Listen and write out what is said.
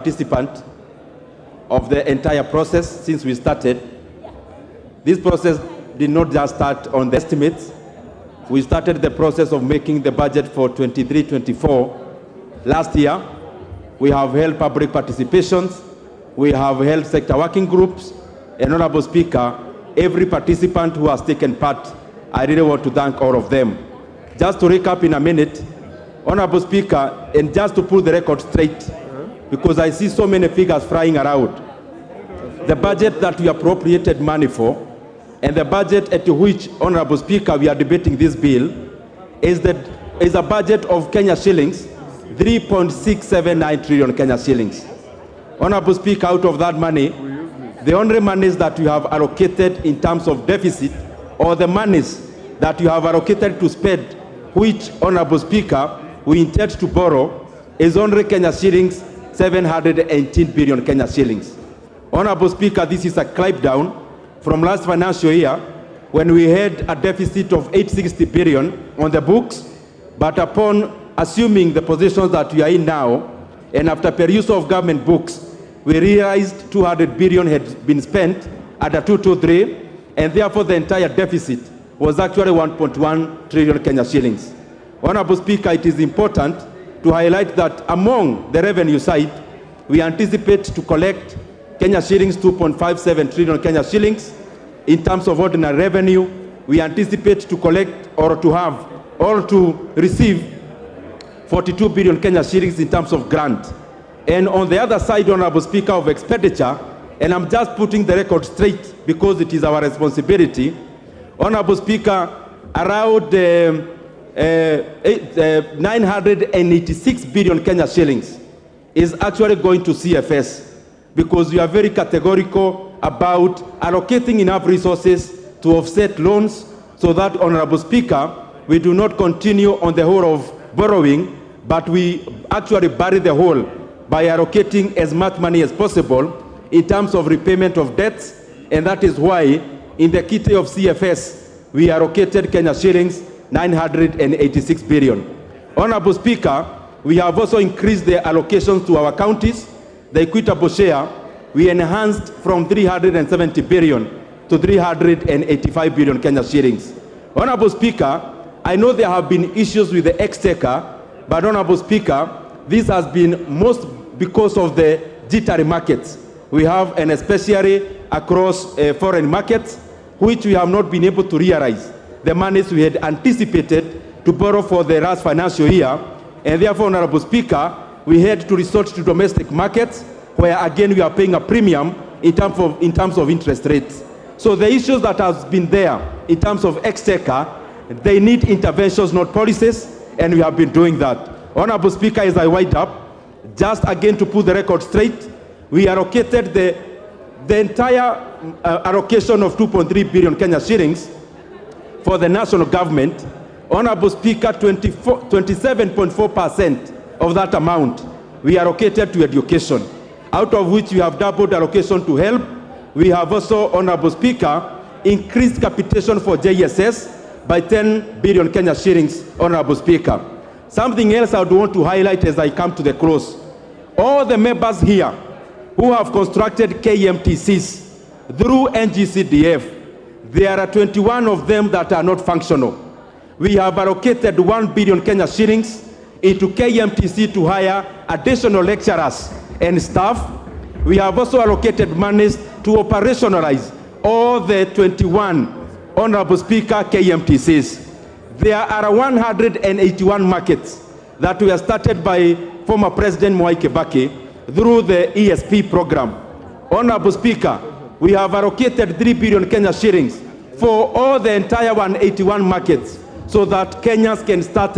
Participant of the entire process since we started. This process did not just start on the estimates. We started the process of making the budget for 23-24 last year. We have held public participations. We have held sector working groups. And Honorable Speaker, every participant who has taken part, I really want to thank all of them. Just to recap in a minute, Honorable Speaker, and just to put the record straight, because I see so many figures flying around. The budget that we appropriated money for, and the budget at which, Honorable Speaker, we are debating this bill, is a budget of Kenya shillings, 3.679 trillion Kenya shillings. Honorable Speaker, out of that money, the only monies that you have allocated in terms of deficit, or the monies that you have allocated to spend, which, Honorable Speaker, we intend to borrow, is only Kenya shillings 718 billion Kenya shillings. Honorable Speaker, this is a climb down from last financial year when we had a deficit of 860 billion on the books, but upon assuming the positions that we are in now, and after perusal of government books, we realized 200 billion had been spent at a 223, and therefore the entire deficit was actually 1.1 trillion Kenya shillings. Honorable Speaker, it is important to highlight that among the revenue side, we anticipate to collect Kenya shillings 2.57 trillion Kenya shillings. In terms of ordinary revenue, we anticipate to collect or to have or to receive 42 billion Kenya shillings in terms of grant. And on the other side, Honorable Speaker, of expenditure, and I'm just putting the record straight because it is our responsibility, Honorable Speaker, around 986 billion Kenya shillings is actually going to CFS, because we are very categorical about allocating enough resources to offset loans so that, Honorable Speaker, we do not continue on the whole of borrowing, but we actually bury the whole by allocating as much money as possible in terms of repayment of debts. And that is why in the kitty of CFS, we allocated Kenya shillings 986 billion. Honorable Speaker, we have also increased the allocations to our counties. The equitable share, we enhanced from 370 billion to 385 billion Kenya shillings. Honorable Speaker, I know there have been issues with the exchequer, but Honorable Speaker, this has been most because of the jittery markets we have, and especially across foreign markets, which we have not been able to realize the monies we had anticipated to borrow for the last financial year. And therefore, Honorable Speaker, we had to resort to domestic markets, where again we are paying a premium in terms of interest rates. So the issues that has been there in terms of exchequer, they need interventions, not policies, and we have been doing that. Honorable Speaker, as I wind up, just again to put the record straight, we allocated the entire allocation of 2.3 billion Kenya shillings for the national government. Honorable Speaker, 27.4% of that amount we allocated to education, out of which we have doubled allocation to health. We have also, Honorable Speaker, increased capitation for JSS by 10 billion Kenya shillings, Honorable Speaker. Something else I would want to highlight as I come to the close. All the members here who have constructed KMTCs through NGCDF, there are 21 of them that are not functional. We have allocated 1 billion Kenya shillings into KMTC to hire additional lecturers and staff. We have also allocated monies to operationalize all the 21, Honorable Speaker, KMTCs. There are 181 markets that were started by former President Mwai Kibaki through the ESP program. Honorable Speaker, we have allocated 3 billion Kenya shillings for all the entire 181 markets so that Kenyans can start